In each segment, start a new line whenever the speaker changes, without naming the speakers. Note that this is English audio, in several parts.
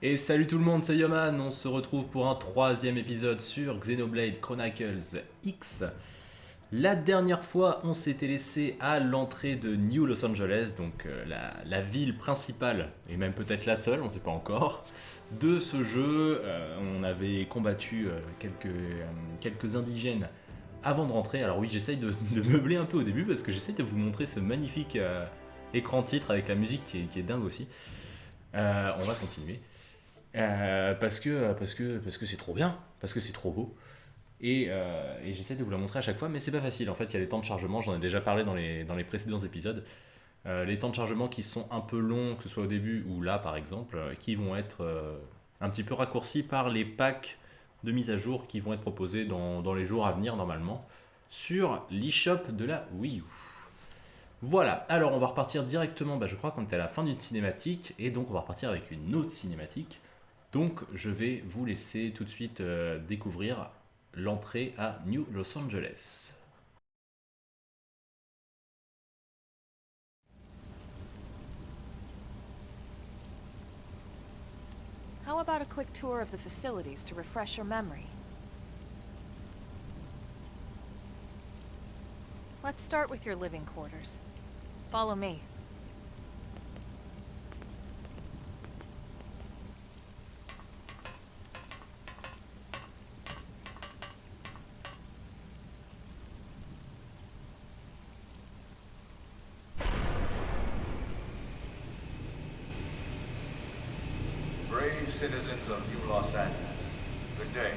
Et salut tout le monde, c'est Yoman, on se retrouve pour un troisième épisode sur Xenoblade Chronicles X. La dernière fois, on s'était laissé à l'entrée de New Los Angeles, donc la ville principale, et même peut-être la seule, on ne sait pas encore, de ce jeu. On avait combattu quelques indigènes avant de rentrer. Alors oui, j'essaye de meubler un peu au début, parce que j'essaye de vous montrer ce magnifique écran titre avec la musique qui est dingue aussi. On va continuer. Parce que c'est trop bien, parce que c'est trop beau. Et j'essaie de vous la montrer à chaque fois, mais c'est pas facile. En fait, il y a les temps de chargement, j'en ai déjà parlé dans les précédents épisodes. Les temps de chargement qui sont un peu longs, que ce soit au début ou là par exemple, qui vont être un petit peu raccourcis par les packs de mise à jour qui vont être proposés dans les jours à venir normalement sur l'eShop de la Wii U. Voilà, alors on va repartir directement, je crois qu'on était à la fin d'une cinématique, et donc on va repartir avec une autre cinématique. Donc je vais vous laisser tout de suite découvrir l'entrée à New Los Angeles.
How about a quick tour of the facilities to refresh your memory? Let's start with your living quarters. Follow me.
Brave citizens of New Los Angeles, good day.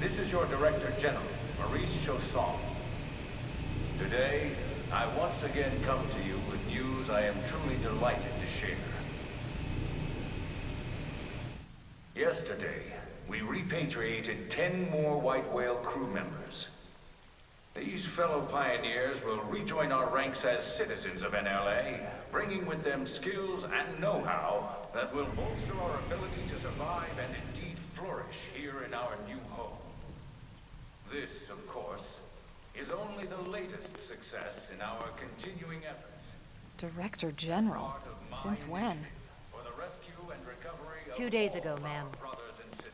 This is your Director General, Maurice Chausson. Today, I once again come to you with news I am truly delighted to share. Yesterday, we repatriated 10 more White Whale crew members. These fellow pioneers will rejoin our ranks as citizens of NLA, bringing with them skills and know-how that will bolster our ability to survive and indeed flourish here in our new home. This, of course, is only the latest success in our continuing efforts.
Director General? Since when?
For the rescue and recovery of
2 days
all
ago,
of
ma'am.
our brothers and sisters.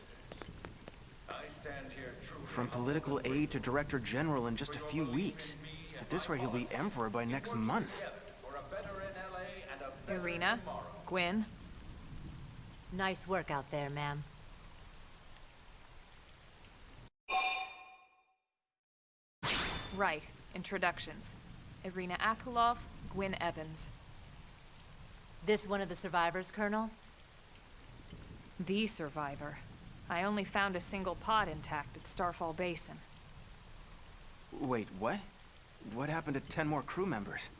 I stand here truly
From political aide to director general in just a few weeks. At this rate, he'll be emperor by next month.
for a better NLA and a better
Irina?
tomorrow.
Gwyn?
Nice work out there, ma'am.
Right. Introductions. Irina Akulov, Gwyn Evans.
This one of the survivors, Colonel?
The survivor. I only found a single pod intact at Starfall Basin.
Wait, what? What happened to 10 more crew members?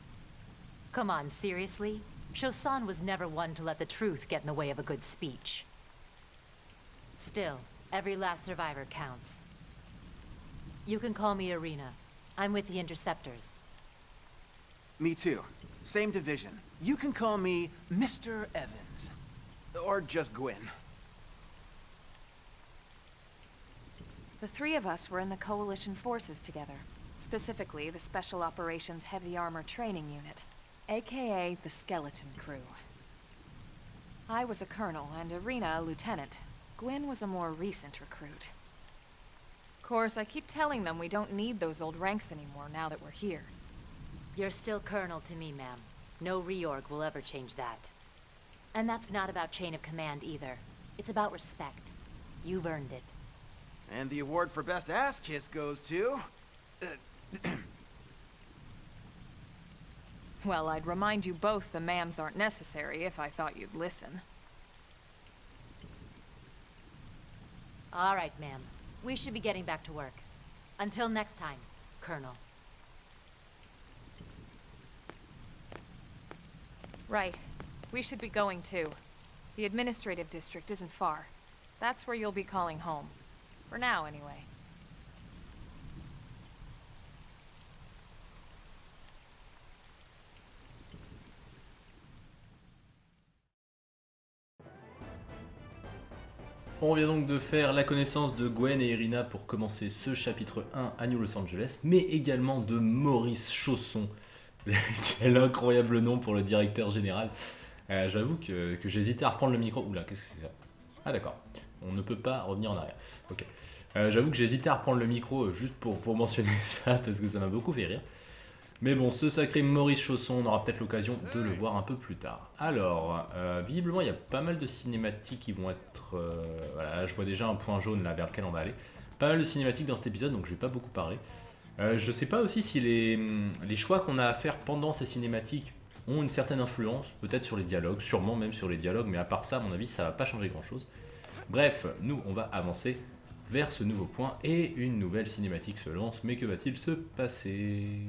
Come on, seriously? Chausson was never one to let the truth get in the way of a good speech. Still, every last survivor counts. You can call me Irina. I'm with the Interceptors.
Me too. Same division. You can call me Mr. Evans. Or just Gwyn.
The three of us were in the Coalition forces together. Specifically, the Special Operations Heavy Armor Training Unit, aka the Skeleton Crew. I was a colonel and Irina a lieutenant. Gwyn was a more recent recruit. Of course, I keep telling them we don't need those old ranks anymore now that we're here.
You're still Colonel to me, ma'am. No reorg will ever change that. And that's not about chain of command either. It's about respect. You've earned it.
And the award for best ass kiss goes to...
Well, I'd remind you both the ma'ams aren't necessary if I thought you'd listen.
All right, ma'am. We should be getting back to work. Until next time, Colonel.
Right. We should be going too. The administrative district isn't far. That's where you'll be calling home. For now, anyway.
On vient donc de faire la connaissance de Gwen et Irina pour commencer ce chapitre 1 à New Los Angeles, mais également de Maurice Chausson. Quel incroyable nom pour le directeur général. J'avoue que j'hésitais à reprendre le micro. Oula, qu'est-ce que c'est ça? Ah d'accord, on ne peut pas revenir en arrière. Ok. J'avoue que j'hésitais à reprendre le micro juste pour mentionner ça, parce que ça m'a beaucoup fait rire. Mais bon, ce sacré Maurice Chausson, on aura peut-être l'occasion de le voir un peu plus tard. Alors, visiblement, il y a pas mal de cinématiques qui vont être... voilà, là, je vois déjà un point jaune là vers lequel on va aller. Pas mal de cinématiques dans cet épisode, donc je vais pas beaucoup parler. Je sais pas aussi si les choix qu'on a à faire pendant ces cinématiques ont une certaine influence, peut-être sur les dialogues, sûrement même sur les dialogues, mais à part ça, à mon avis, ça va pas changer grand-chose. Bref, nous, on va avancer vers ce nouveau point, et une nouvelle cinématique se lance, mais que va-t-il se passer ?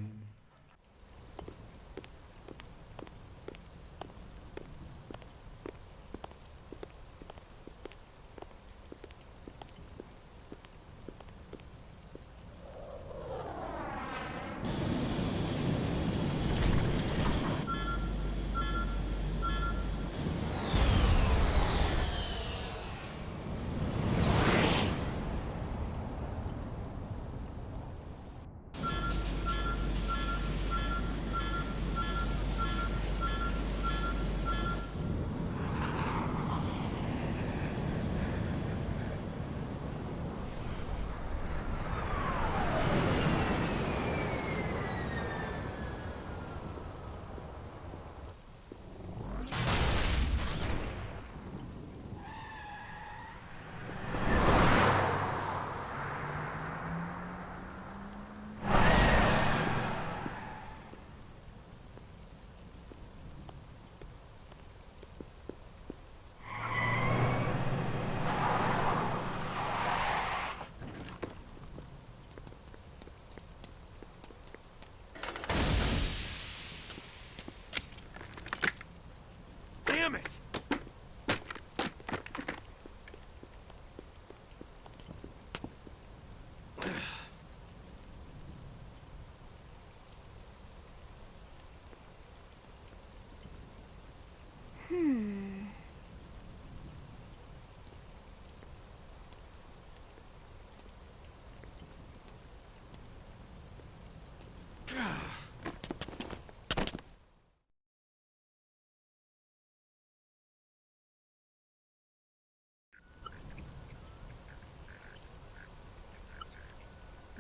Damn it!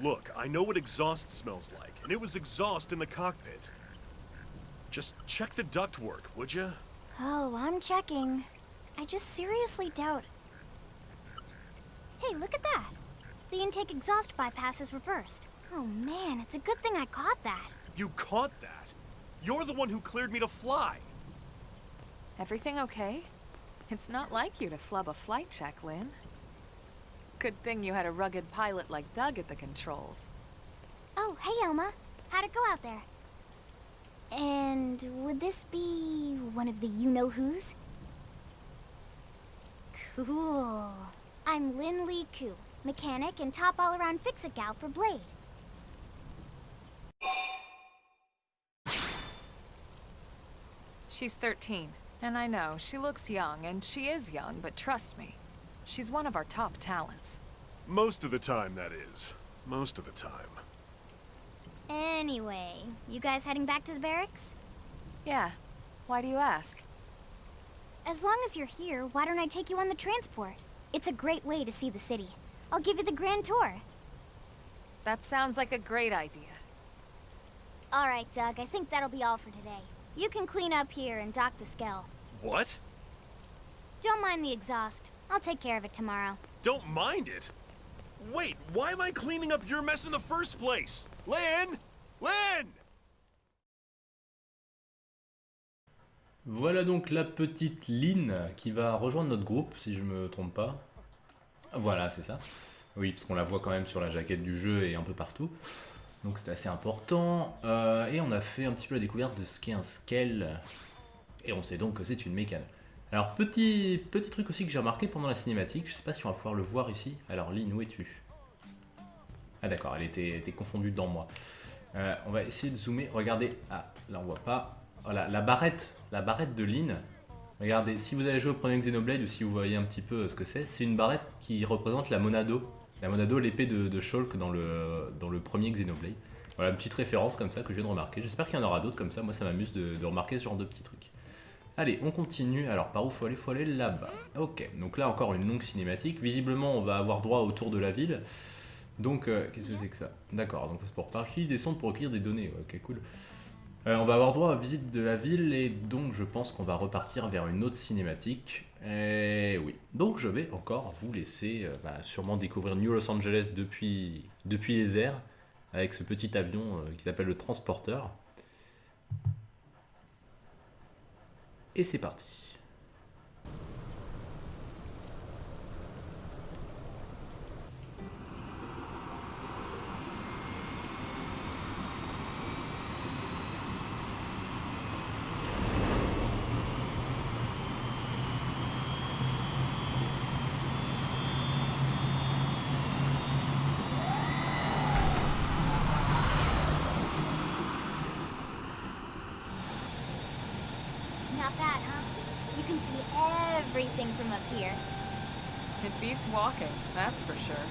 Look, I know what exhaust smells like, and it was exhaust in the cockpit. Just check the ductwork, would you?
Oh, I'm checking. I just seriously doubt... Hey, look at that! The intake exhaust bypass is reversed. Oh man, it's a good thing I caught that.
You caught that? You're the one who cleared me to fly.
Everything okay? It's not like you to flub a flight check, Lynn. Good thing you had a rugged pilot like Doug at the controls.
Oh, hey Elma. How'd it go out there? And would this be one of the you-know-who's? Cool. I'm Lynn Lee Koo, mechanic and top all-around fix-it gal for Blade.
She's 13, and I know, she looks young, and she is young, but trust me, she's one of our top talents.
Most of the time, that is. Most of the time.
Anyway, you guys heading back to the barracks?
Yeah. Why do you ask?
As long as you're here, why don't I take you on the transport? It's a great way to see the city. I'll give you the grand tour.
That sounds like a great idea.
All right, Doug, I think that'll be all for today. You can clean up here and dock the Skell.
What?
Don't mind the exhaust. I'll take care of it tomorrow.
Don't mind it? Wait, why am I cleaning up your mess in the first place? Lynn! Lynn!
Voilà donc la petite Lynn qui va rejoindre notre groupe, si je me trompe pas. Voilà, c'est ça. Oui, parce qu'on la voit quand même sur la jaquette du jeu et un peu partout. Donc c'est assez important. Et on a fait un petit peu la découverte de ce qu'est un Skell. Et on sait donc que c'est une mécane. Alors petit truc aussi que j'ai remarqué pendant la cinématique, je sais pas si on va pouvoir le voir ici. Alors Lynn, où es-tu? Ah d'accord, elle était confondue dans moi. On va essayer de zoomer, regardez, ah là on voit pas. Voilà, la barrette de Lynn. Regardez, si vous avez joué au premier Xenoblade ou si vous voyez un petit peu ce que c'est une barrette qui représente la Monado. La Monado, l'épée de Shulk dans le premier Xenoblade. Voilà, une petite référence comme ça que je viens de remarquer. J'espère qu'il y en aura d'autres comme ça, moi ça m'amuse de remarquer ce genre de petits trucs. Allez, on continue. Alors, par où faut aller? Faut aller là-bas. Ok, donc là encore une longue cinématique. Visiblement, on va avoir droit au tour de la ville. Donc, qu'est-ce que c'est que ça? D'accord, donc c'est pour partir des sondes pour recueillir des données. Ouais, ok, cool. On va avoir droit à visite de la ville et donc je pense qu'on va repartir vers une autre cinématique. Et oui, donc je vais encore vous laisser sûrement découvrir New Los Angeles depuis les airs avec ce petit avion qui s'appelle le transporteur. Et c'est parti.
Not bad, huh? You can see everything from up here.
It beats walking, that's for sure.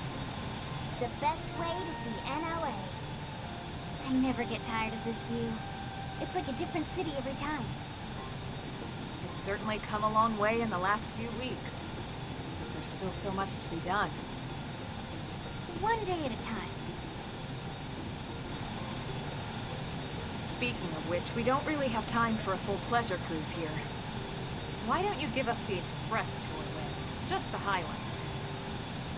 The best way to see NLA. I never get tired of this view. It's like a different city every time.
It's certainly come a long way in the last few weeks. There's still so much to be done.
One day at a time.
Speaking of which, we don't really have time for a full pleasure cruise here. Why don't you give us the express tour then? Just the highlights.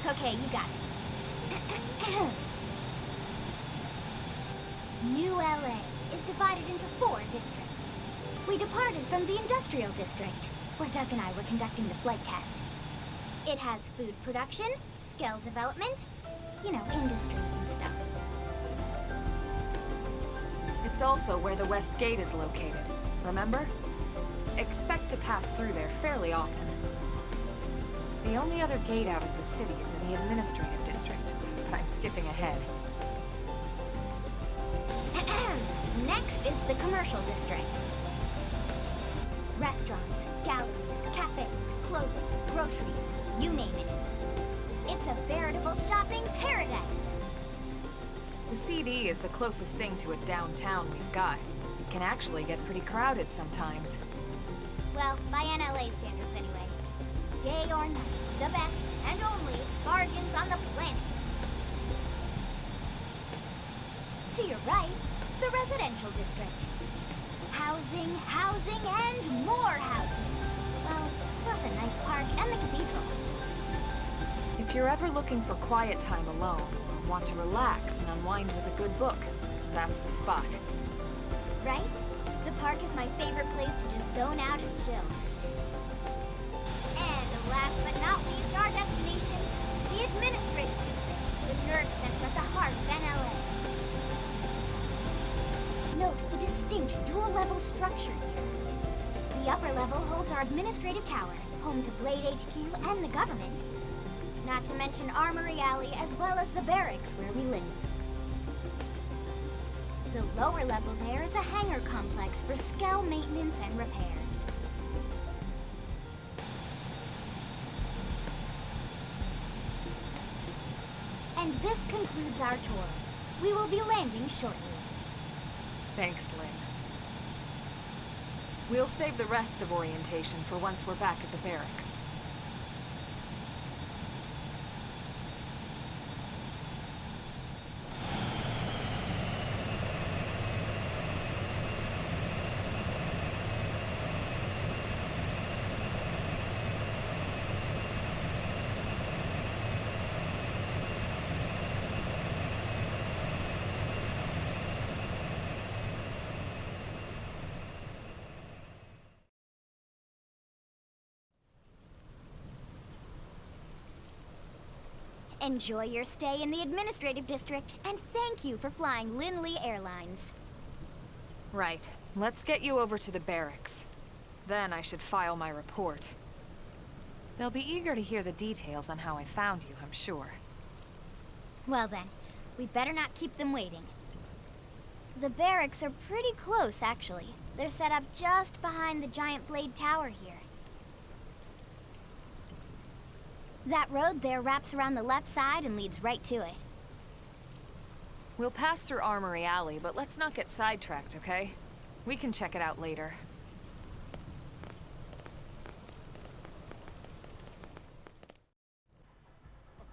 Okay, you got it. New LA is divided into 4 districts. We departed from the industrial district, where Doug and I were conducting the flight test. It has food production, skill development, you know, industries and stuff.
It's also where the West Gate is located, remember? Expect to pass through there fairly often. The only other gate out of the city is in the administrative district, but I'm skipping ahead.
Next is the commercial district. Restaurants, galleries, cafes, clothing, groceries, you name it. It's a veritable shopping paradise.
The CD is the closest thing to a downtown we've got. It can actually get pretty crowded sometimes.
Well, by NLA standards anyway. Day or night, the best and only bargains on the planet. To your right, the residential district. Housing, housing, and more housing. Well, plus a nice park and the cathedral.
If you're ever looking for quiet time alone, or want to relax and unwind with a good book, that's the spot.
Right? The park is my favorite place to just zone out and chill. And last but not least, our destination, the administrative district, the nerve center at the heart of NLA. Note the distinct dual-level structure here. The upper level holds our administrative tower, home to Blade HQ and the government. Not to mention Armory Alley, as well as the barracks where we live. The lower level there is a hangar complex for Skell maintenance and repairs. And this concludes our tour. We will be landing shortly.
Thanks, Lynn. We'll save the rest of orientation for once we're back at the barracks.
Enjoy your stay in the administrative district, and thank you for flying Lindley Airlines.
Right. Let's get you over to the barracks. Then I should file my report. They'll be eager to hear the details on how I found you, I'm sure.
Well then, we better not keep them waiting. The barracks are pretty close, actually. They're set up just behind the giant blade tower here. That road there wraps around the left side and leads right to it.
We'll pass through Armory Alley, but let's not get sidetracked, okay? We can check it out later.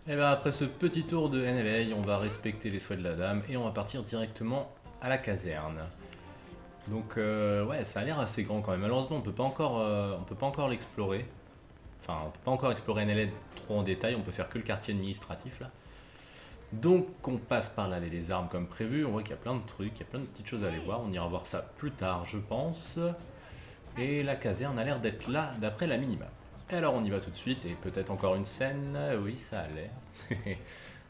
Et bien après ce petit tour de NLA, on va respecter les souhaits de la dame et on va partir directement à la caserne. Donc ouais, ça a l'air assez grand quand même. Malheureusement, on peut pas encore l'explorer. Enfin, on peut pas encore explorer NLA trop en détail, on peut faire que le quartier administratif là. Donc on passe par l'allée des armes comme prévu, on voit qu'il y a plein de trucs, il y a plein de petites choses à aller voir, on ira voir ça plus tard je pense. Et la caserne a l'air d'être là d'après la minimap. Et alors on y va tout de suite, et peut-être encore une scène, oui ça a l'air.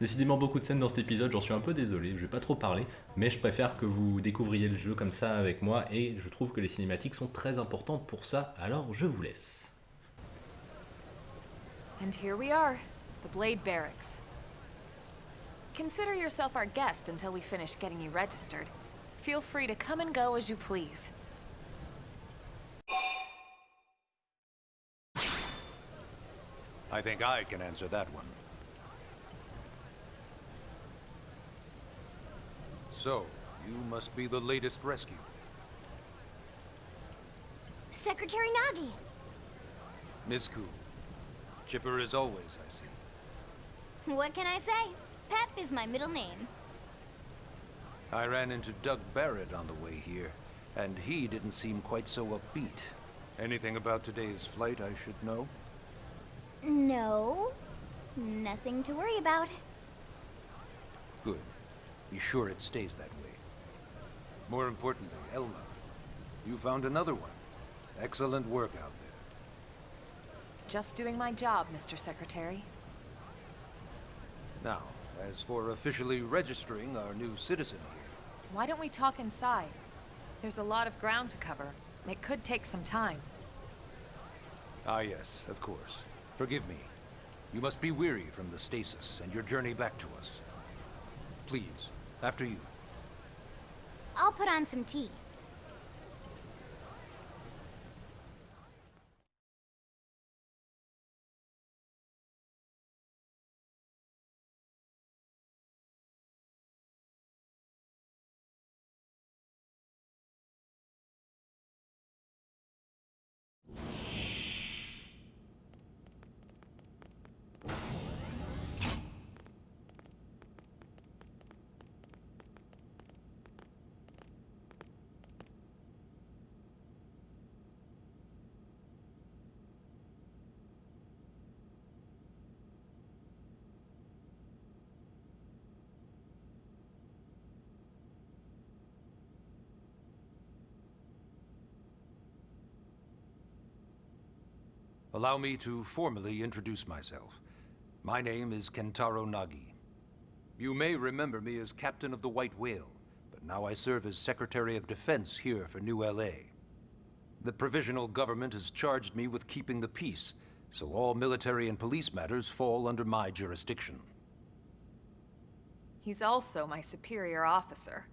Décidément beaucoup de scènes dans cet épisode, j'en suis un peu désolé, je vais pas trop parler, mais je préfère que vous découvriez le jeu comme ça avec moi, et je trouve que les cinématiques sont très importantes pour ça, alors je vous laisse.
And here we are, the Blade Barracks. Consider yourself our guest until we finish getting you registered. Feel free to come and go as you please.
I think I can answer that one. So, you must be the latest rescue.
Secretary Nagi.
Ms. Cool. Chipper as always, I see.
What can I say? Pep is my middle name.
I ran into Doug Barrett on the way here, and he didn't seem quite so upbeat. Anything about today's flight I should know?
No. Nothing to worry about.
Good. Be sure it stays that way. More importantly, Elma, you found another one. Excellent work out there.
Just doing my job, Mr. Secretary.
Now, as for officially registering our new citizen here...
Why don't we talk inside? There's a lot of ground to cover. It could take some time.
Ah yes, of course. Forgive me. You must be weary from the stasis and your journey back to us. Please, after you.
I'll put on some tea.
Allow me to formally introduce myself. My name is Taro Nagi. You may remember me as Captain of the White Whale, but now I serve as Secretary of Defense here for New LA. The provisional government has charged me with keeping the peace, so all military and police matters fall under my jurisdiction.
He's also my superior officer.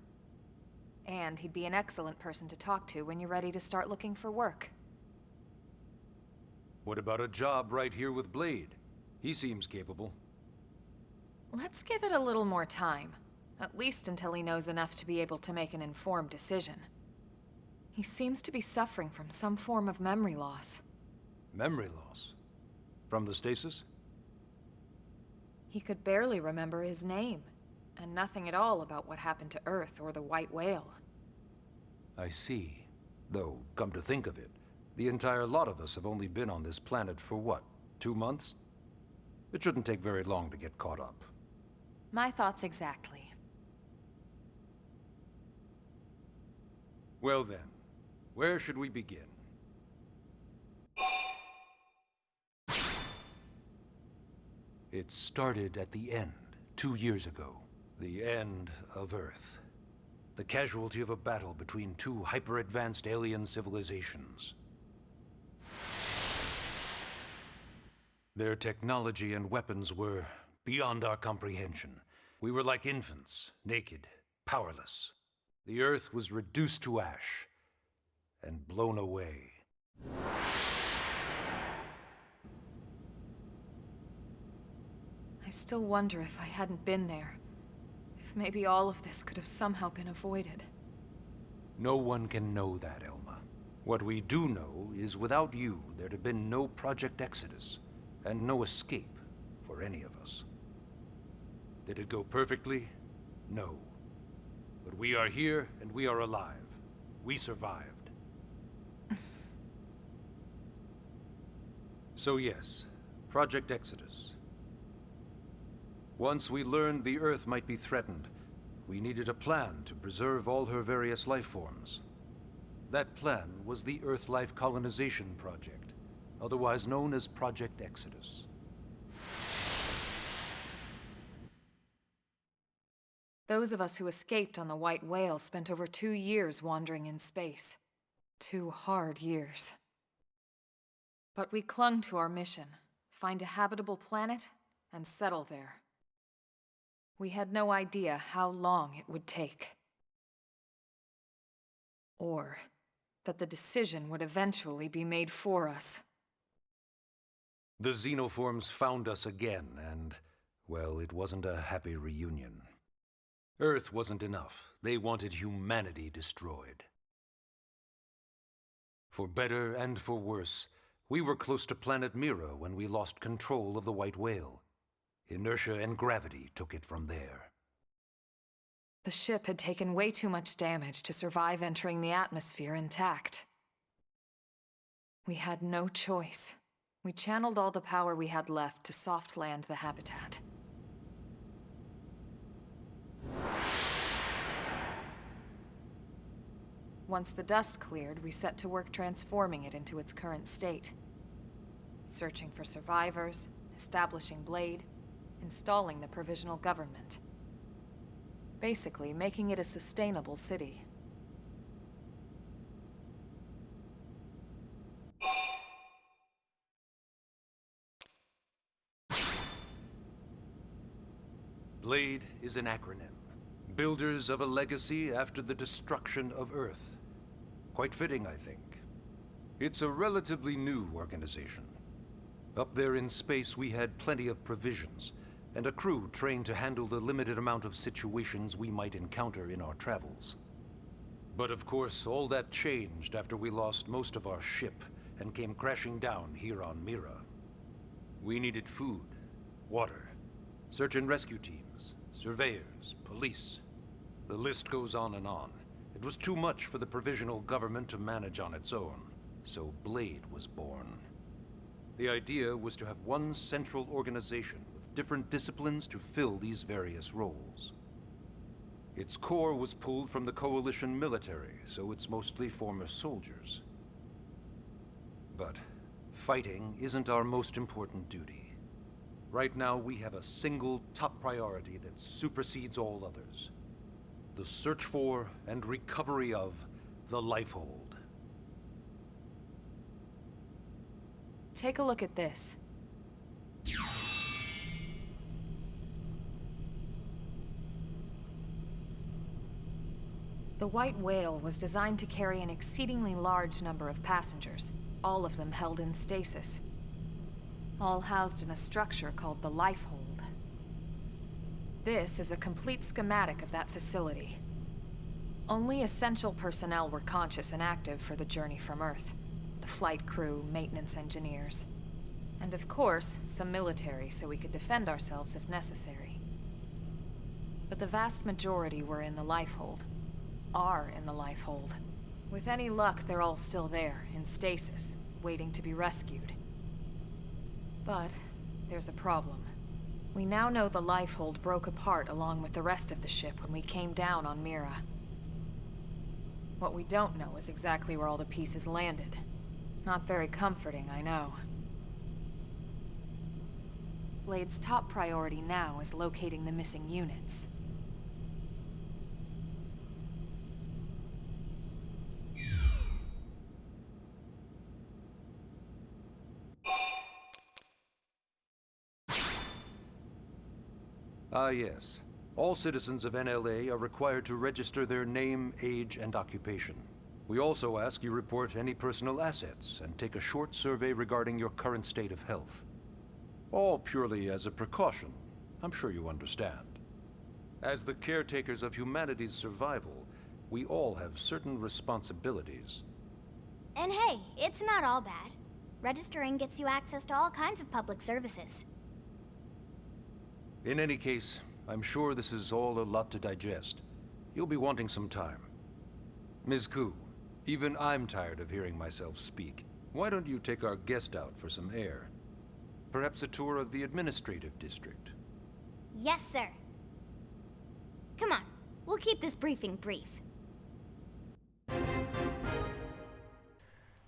And he'd be an excellent person to talk to when you're ready to start looking for work.
What about a job right here with Blade? He seems capable.
Let's give it a little more time. At least until he knows enough to be able to make an informed decision. He seems to be suffering from some form of memory loss.
Memory loss? From the stasis?
He could barely remember his name, and nothing at all about what happened to Earth or the White Whale.
I see. Though, come to think of it, the entire lot of us have only been on this planet for what, 2 months? It shouldn't take very long to get caught up.
My thoughts exactly.
Well then, where should we begin? It started at the end, 2 years ago. The end of Earth. The casualty of a battle between two hyper-advanced alien civilizations. Their technology and weapons were beyond our comprehension. We were like infants, naked, powerless. The Earth was reduced to ash and blown away.
I still wonder if I hadn't been there. If maybe all of this could have somehow been avoided.
No one can know that, Elma. What we do know is without you, there'd have been no Project Exodus, and no escape for any of us. Did it go perfectly? No. But we are here, and we are alive. We survived. So yes, Project Exodus. Once we learned the Earth might be threatened, we needed a plan to preserve all her various life forms. That plan was the Earth-Life Colonization Project, otherwise known as Project Exodus.
Those of us who escaped on the White Whale spent over 2 years wandering in space. 2 hard years. But we clung to our mission, find a habitable planet and settle there. We had no idea how long it would take. Or that the decision would eventually be made for us.
The xenoforms found us again, and, well, it wasn't a happy reunion. Earth wasn't enough. They wanted humanity destroyed. For better and for worse, we were close to planet Mira when we lost control of the White Whale. Inertia and gravity took it from there.
The ship had taken way too much damage to survive entering the atmosphere intact. We had no choice. We channeled all the power we had left to soft land the habitat. Once the dust cleared, we set to work transforming it into its current state. Searching for survivors, establishing Blade, installing the provisional government. Basically, making it a sustainable city.
Blade is an acronym. Builders of a legacy after the destruction of Earth. Quite fitting, I think. It's a relatively new organization. Up there in space, we had plenty of provisions, and a crew trained to handle the limited amount of situations we might encounter in our travels. But of course, all that changed after we lost most of our ship and came crashing down here on Mira. We needed food, water, search and rescue teams, surveyors, police. The list goes on and on. It was too much for the provisional government to manage on its own, so Blade was born. The idea was to have one central organization with different disciplines to fill these various roles. Its core was pulled from the Coalition military, so it's mostly former soldiers. But fighting isn't our most important duty. Right now, we have a single top priority that supersedes all others. The search for and recovery of the Lifehold.
Take a look at this. The White Whale was designed to carry an exceedingly large number of passengers, all of them held in stasis. All housed in a structure called the Lifehold. This is a complete schematic of that facility. Only essential personnel were conscious and active for the journey from Earth. The flight crew, maintenance engineers. And of course, some military so we could defend ourselves if necessary. But the vast majority were in the Lifehold. Are in the Lifehold. With any luck, they're all still there, in stasis, waiting to be rescued. But there's a problem. We now know the Lifehold broke apart along with the rest of the ship when we came down on Mira. What we don't know is exactly where all the pieces landed. Not very comforting, I know. Blade's top priority now is locating the missing units.
Ah, yes. All citizens of NLA are required to register their name, age, and occupation. We also ask you report any personal assets and take a short survey regarding your current state of health. All purely as a precaution. I'm sure you understand. As the caretakers of humanity's survival, we all have certain responsibilities.
And hey, it's not all bad. Registering gets you access to all kinds of public services.
In any case, I'm sure this is all a lot to digest. You'll be wanting some time. Ms. Koo, even I'm tired of hearing myself speak. Why don't you take our guest out for some air? Perhaps a tour of the administrative district.
Yes, sir. Come on, we'll keep this briefing brief.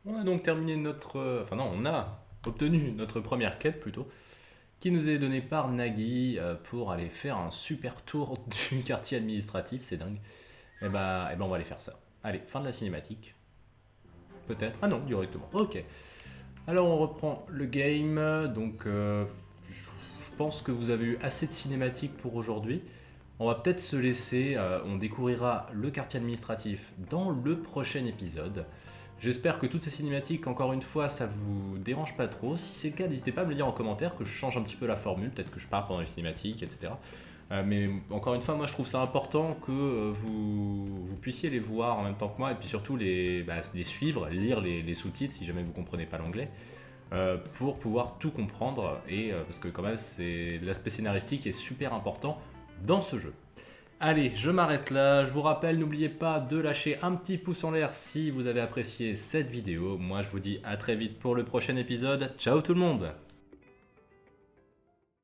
On a donc terminé notre... Enfin non, on a obtenu notre première quête plutôt, qui nous est donnée par Nagi pour aller faire un super tour du quartier administratif, c'est dingue. Et ben on va aller faire ça. Allez, fin de la cinématique. Peut-être. Ah non, directement. Ok. Alors on reprend le game. Donc je pense que vous avez eu assez de cinématiques pour aujourd'hui. On va peut-être se laisser. On découvrira le quartier administratif dans le prochain épisode. J'espère que toutes ces cinématiques, encore une fois, ça vous dérange pas trop. Si c'est le cas, n'hésitez pas à me le dire en commentaire, que je change un petit peu la formule, peut-être que je parle pendant les cinématiques, etc. Mais encore une fois, moi je trouve ça important que vous puissiez les voir en même temps que moi, et puis surtout les suivre, lire les sous-titres si jamais vous ne comprenez pas l'anglais, pour pouvoir tout comprendre, et parce que quand même l'aspect scénaristique est super important dans ce jeu. Allez, je m'arrête là. Je vous rappelle, n'oubliez pas de lâcher un petit pouce en l'air si vous avez apprécié cette vidéo. Moi, je vous dis à très vite pour le prochain épisode. Ciao tout le monde!